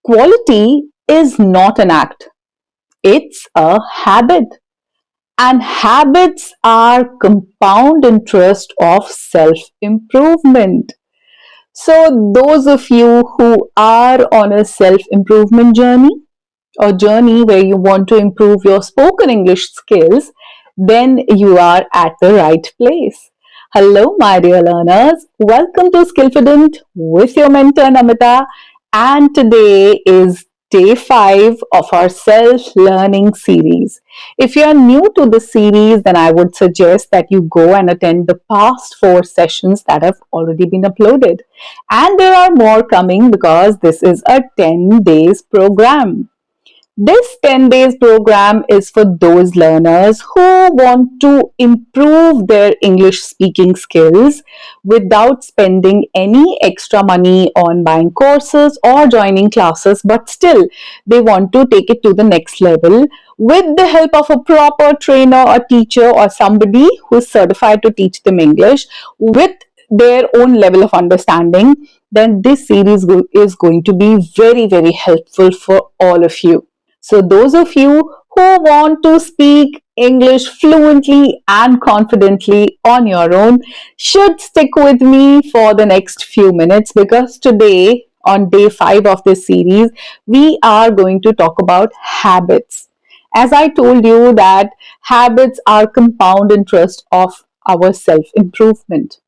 Quality is not an act, it's a habit. And habits are compound interest of self improvement. So, those of you who are on a self improvement journey or journey where you want to improve your spoken English skills, then you are at the right place. Hello, my dear learners. Welcome to Skillfident with your mentor Namita. And today is day 5 of our self learning series. If you are new to the series, then I would suggest that you go and attend the past 4 sessions that have already been uploaded. And there are more coming because this is a 10 days program. This 10 days program is for those learners who want to improve their English speaking skills without spending any extra money on buying courses or joining classes, but still they want to take it to the next level with the help of a proper trainer or teacher or somebody who is certified to teach them English with their own level of understanding. Then this series is going to be very, very helpful for all of you. So, those of you who want to speak English fluently and confidently on your own should stick with me for the next few minutes because today, on day 5 of this series, we are going to talk about habits. As I told you, that habits are compound interest of our self improvement.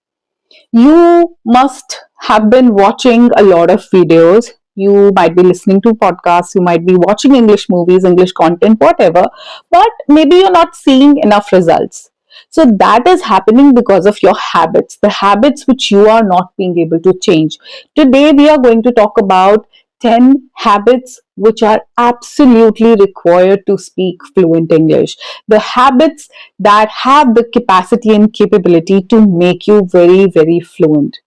You must have been watching a lot of videos. You might be listening to podcasts, you might be watching English movies, English content, whatever, but maybe you're not seeing enough results. So that is happening because of your habits, the habits which you are not being able to change. Today, we are going to talk about 10 habits which are absolutely required to speak fluent English. The habits that have the capacity and capability to make you very, very fluent.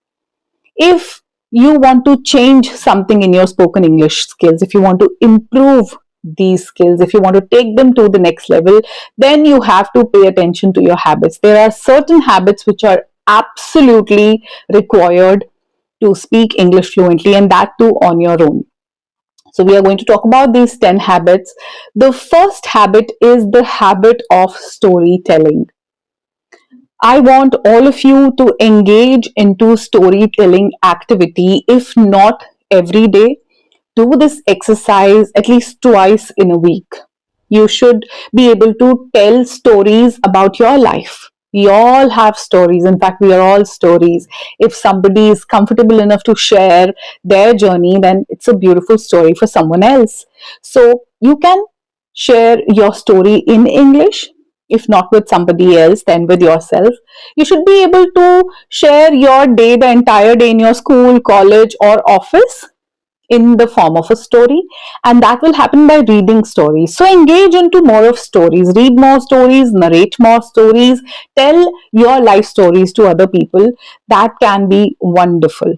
If you want to change something in your spoken English skills, if you want to improve these skills, if you want to take them to the next level, then you have to pay attention to your habits. There are certain habits which are absolutely required to speak English fluently, and that too on your own. So, we are going to talk about these 10 habits. The first habit is the habit of storytelling. I want all of you to engage into storytelling activity, if not every day. Do this exercise at least twice in a week. You should be able to tell stories about your life. We all have stories. In fact, we are all stories. If somebody is comfortable enough to share their journey, then it's a beautiful story for someone else. So you can share your story in English. If not with somebody else, then with yourself. You should be able to share your day, the entire day in your school, college, or office in the form of a story, and that will happen by reading stories. So engage into more of stories, read more stories, narrate more stories, tell your life stories to other people. That can be wonderful.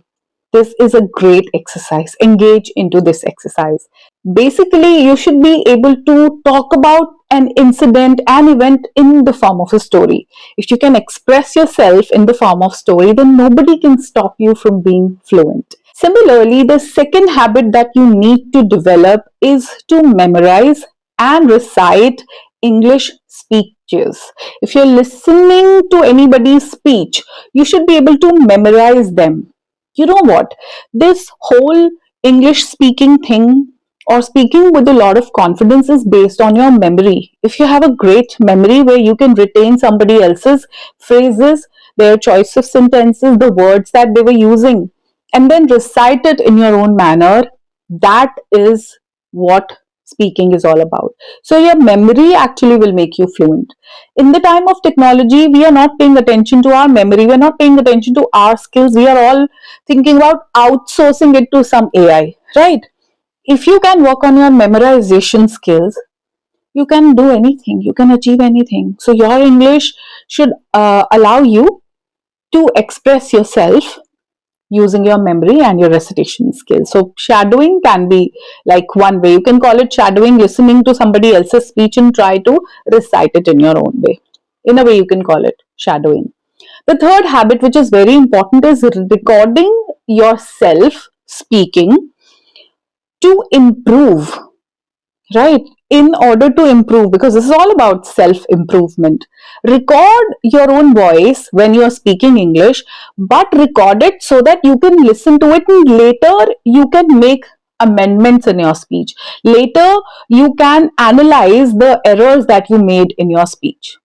This is a great exercise. Engage into this exercise. Basically, you should be able to talk about an incident, an event in the form of a story. If you can express yourself in the form of story, then nobody can stop you from being fluent. Similarly, the second habit that you need to develop is to memorize and recite English speeches. If you're listening to anybody's speech, you should be able to memorize them. You know what? This whole English speaking thing or speaking with a lot of confidence is based on your memory. If you have a great memory where you can retain somebody else's phrases, their choice of sentences, the words that they were using, and then recite it in your own manner, that is what speaking is all about. So your memory actually will make you fluent. In the time of technology, we are not paying attention to our memory, we are not paying attention to our skills, we are all thinking about outsourcing it to some AI, right? If you can work on your memorization skills, you can do anything, you can achieve anything. So your English should allow you to express yourself using your memory and your recitation skills. So shadowing can be like one way. You can call it shadowing, listening to somebody else's speech and try to recite it in your own way. In a way, you can call it shadowing. The third habit, which is very important, is recording yourself speaking to improve, right? In order to improve, because this is all about self improvement, record your own voice when you are speaking English, but record it so that you can listen to it and later you can make amendments in your speech. Later, you can analyze the errors that you made in your speech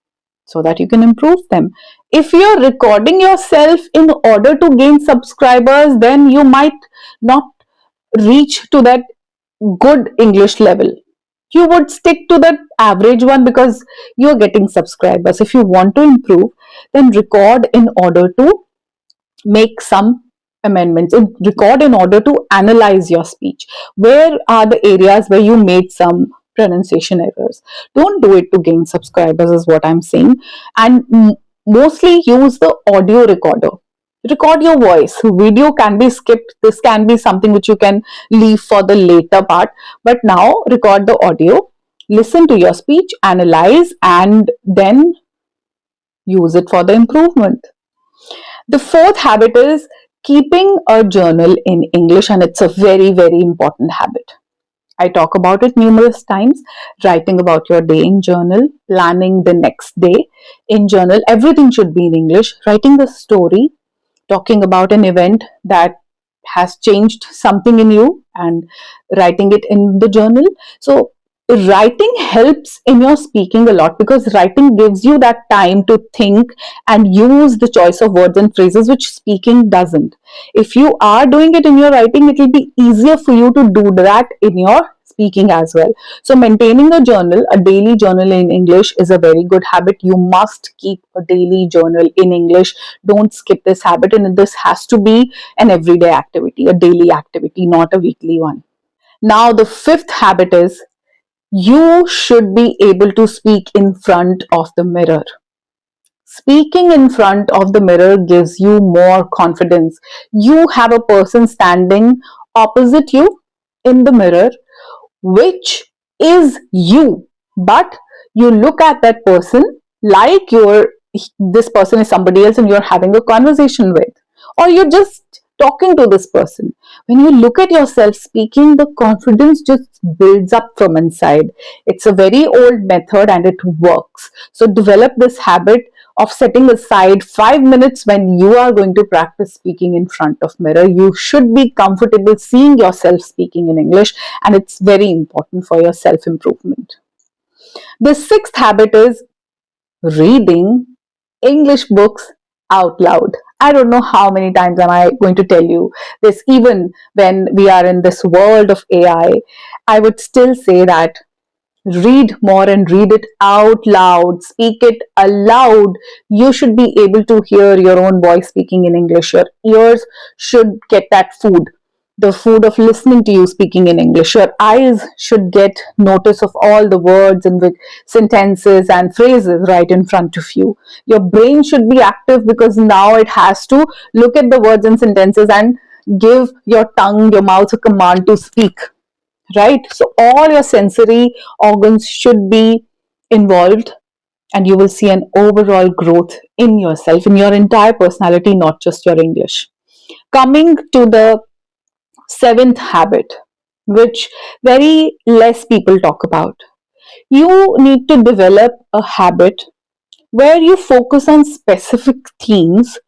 so that you can improve them. If you're recording yourself in order to gain subscribers, then you might not reach to that good English level. You would stick to the average one because you're getting subscribers. If you want to improve, then record in order to make some amendments, and record in order to analyze your speech. Where are the areas where you made some pronunciation errors? Don't do it to gain subscribers, is what I'm saying. And mostly use the audio recorder. Record your voice. Video can be skipped. This can be something which you can leave for the later part. But now record the audio, listen to your speech, analyze, and then use it for the improvement. The fourth habit is keeping a journal in English, and it's a very, very important habit. I talk about it numerous times. Writing about your day in journal, planning the next day in journal. Everything should be in English. Writing the story, talking about an event that has changed something in you and writing it in the journal. So, writing helps in your speaking a lot because writing gives you that time to think and use the choice of words and phrases, which speaking doesn't. If you are doing it in your writing, it will be easier for you to do that in your speaking as well. So, maintaining a journal, a daily journal in English, is a very good habit. You must keep a daily journal in English. Don't skip this habit, and this has to be an everyday activity, a daily activity, not a weekly one. Now, the fifth habit is you should be able to speak in front of the mirror. Speaking in front of the mirror gives you more confidence. You have a person standing opposite you in the mirror, which is you, but you look at that person like this person is somebody else and you're having a conversation with, or you're just talking to this person. When you look at yourself speaking, the confidence just builds up from inside. It's a very old method and it works. So develop this habit of setting aside 5 minutes when you are going to practice speaking in front of mirror. You should be comfortable seeing yourself speaking in English, and it's very important for your self improvement. The sixth habit is reading English books out loud. I don't know how many times am I going to tell you this. Even when we are in this world of AI, I would still say that read more and read it out loud. Speak it aloud. You should be able to hear your own voice speaking in English. Your ears should get that food, the food of listening to you speaking in English. Your eyes should get notice of all the words and the sentences and phrases right in front of you. Your brain should be active because now it has to look at the words and sentences and give your tongue, your mouth a command to speak, right? So all your sensory organs should be involved, and you will see an overall growth in yourself, in your entire personality, not just your English. Coming to the seventh habit, which very less people talk about, you need to develop a habit where you focus on specific themes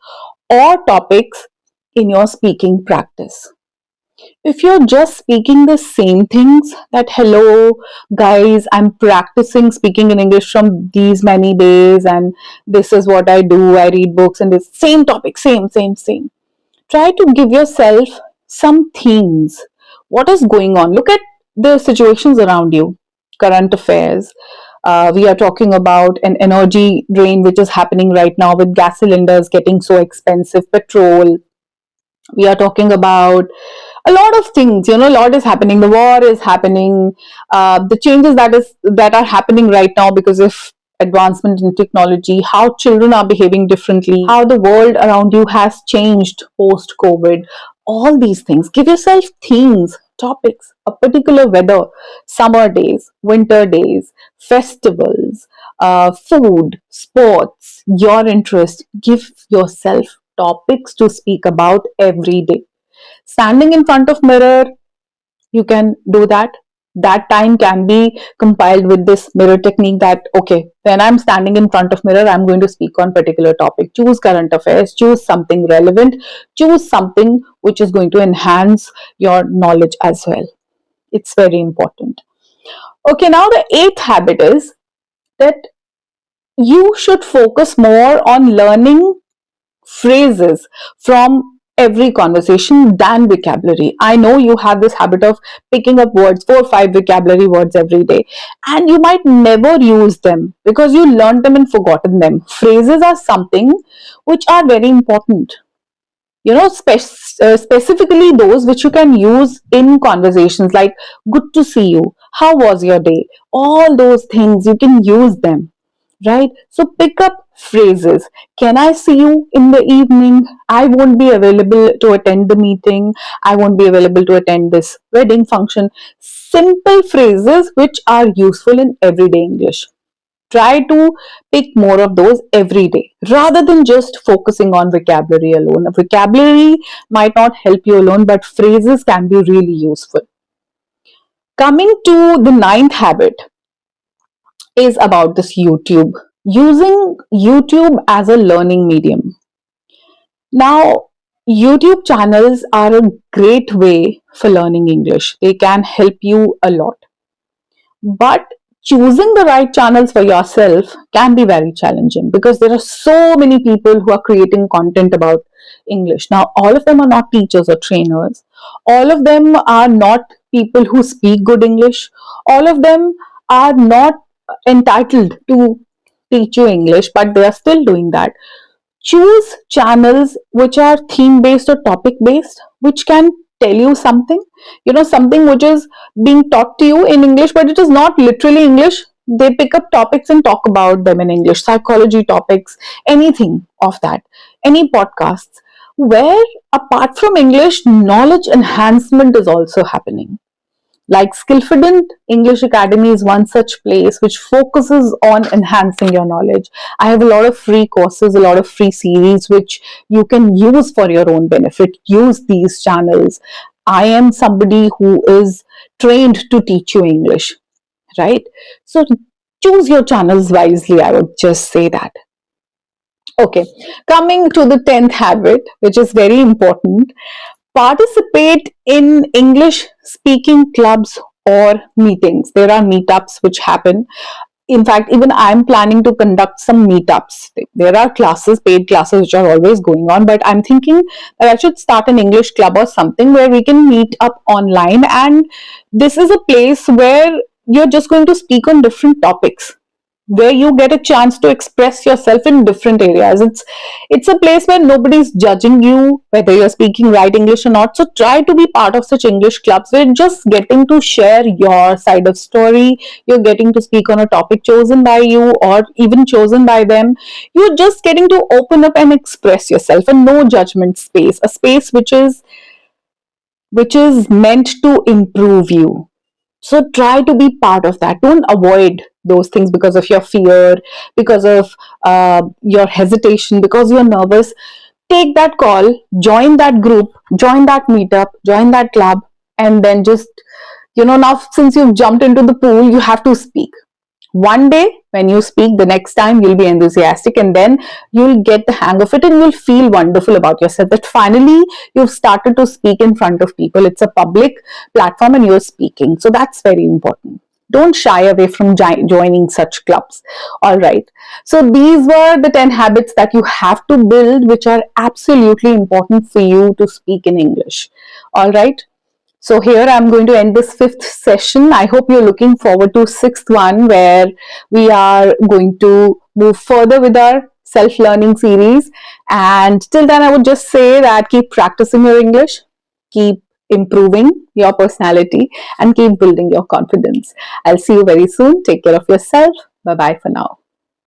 or topics in your speaking practice. If you're just speaking the same things, that hello guys, I'm practicing speaking in English from these many days and this is what I do, I read books and this same topic, same. Try to give yourself some themes. What is going on? Look at the situations around you, current affairs. We are talking about an energy drain which is happening right now with gas cylinders getting so expensive, petrol. We are talking about a lot of things. A lot is happening. The war is happening. The changes that are happening right now because of advancement in technology, how children are behaving differently, how the world around you has changed post COVID. All these things, give yourself themes, topics, a particular weather, summer days, winter days, festivals, food, sports, your interest. Give yourself topics to speak about every day. Standing in front of mirror, You can do that. That time can be compiled with this mirror technique, that okay, when I'm standing in front of mirror, I'm going to speak on particular topic. Choose current affairs, choose something relevant, choose something which is going to enhance your knowledge as well. It's very important. Okay, now the eighth habit is that you should focus more on learning phrases from every conversation than vocabulary. I know you have this habit of picking up words, 4 or 5 vocabulary words every day, and you might never use them because you learned them and forgotten them. Phrases are something which are very important. Specifically those which you can use in conversations, like good to see you, how was your day, all those things you can use them, right? So pick up phrases. Can I see you in the evening? I won't be available to attend the meeting. I won't be available to attend this wedding function. Simple phrases which are useful in everyday English. Try to pick more of those every day rather than just focusing on vocabulary alone. Vocabulary might not help you alone, but phrases can be really useful. Coming to the ninth habit is about this YouTube. Using YouTube as a learning medium. Now, YouTube channels are a great way for learning English. They can help you a lot. But choosing the right channels for yourself can be very challenging because there are so many people who are creating content about English. Now, all of them are not teachers or trainers. All of them are not people who speak good English. All of them are not entitled to teach you English, but they are still doing that. Choose channels which are theme based or topic based, which can tell you something, something which is being taught to you in English, but it is not literally English. They pick up topics and talk about them in English, psychology topics, anything of that, any podcasts, where apart from English, knowledge enhancement is also happening. Like Skillfident English Academy is one such place which focuses on enhancing your knowledge. I have a lot of free courses, a lot of free series which you can use for your own benefit. Use these channels. I am somebody who is trained to teach you English, right? So choose your channels wisely, I would just say that. Okay, coming to the 10th habit, which is very important. Participate in English speaking clubs or meetings. There are meetups which happen. In fact, even I'm planning to conduct some meetups. There are classes, paid classes, which are always going on, but I'm thinking that I should start an English club or something where we can meet up online. And this is a place where you're just going to speak on different topics, where you get a chance to express yourself in different areas. It's a place where nobody's judging you whether you're speaking right English or not. So try to be part of such English clubs where you're just getting to share your side of story. You're getting to speak on a topic chosen by you or even chosen by them. You're just getting to open up and express yourself, a no judgment space, a space which is meant to improve you. So try to be part of that. Don't avoid those things because of your fear, because of your hesitation, because you're nervous. Take that call, join that group, join that meetup, join that club, and then just, now since you've jumped into the pool, you have to speak. One day when you speak, the next time you'll be enthusiastic, and then you'll get the hang of it and you'll feel wonderful about yourself that finally you've started to speak in front of people. It's a public platform and you're speaking. So that's very important. Don't shy away from joining such clubs. All right. So these were the 10 habits that you have to build, which are absolutely important for you to speak in English. All right. So here I'm going to end this fifth session. I hope you're looking forward to sixth one, where we are going to move further with our self-learning series. And till then, I would just say that keep practicing your English, keep improving your personality, and keep building your confidence. I'll see you very soon. Take care of yourself. Bye-bye for now.